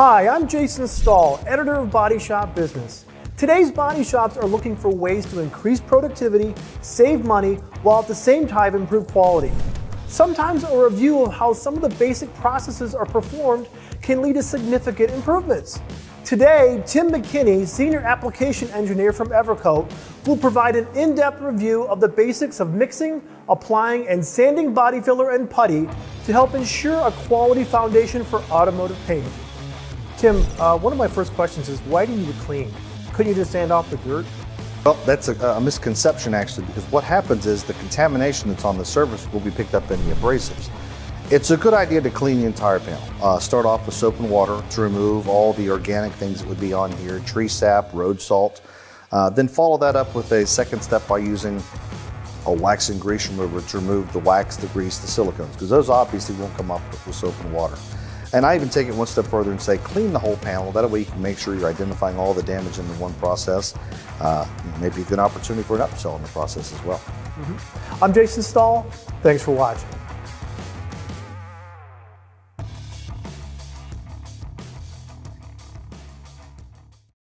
Hi, I'm Jason Stahl, editor of Body Shop Business. Today's body shops are looking for ways to increase productivity, save money, while at the same time improve quality. Sometimes a review of how some of the basic processes are performed can lead to significant improvements. Today, Tim McKinney, Senior Application Engineer from Evercoat, will provide an in-depth review of the basics of mixing, applying, and sanding body filler and putty to help ensure a quality foundation for automotive paint. Tim, one of my first questions is, why do you need to clean? Couldn't you just sand off the dirt? Well, that's a misconception actually, because what happens is the contamination that's on the surface will be picked up in the abrasives. It's a good idea to clean the entire panel. Start off with soap and water to remove all the organic things that would be on here, tree sap, road salt. Then follow that up with a second step by using a wax and grease remover to remove the wax, the grease, the silicones, because those obviously won't come up with soap and water. And I even take it one step further and say clean the whole panel. That way you can make sure you're identifying all the damage in the one process. Maybe a good opportunity for an upsell in the process as well. I'm Jason Stahl. Thanks for watching.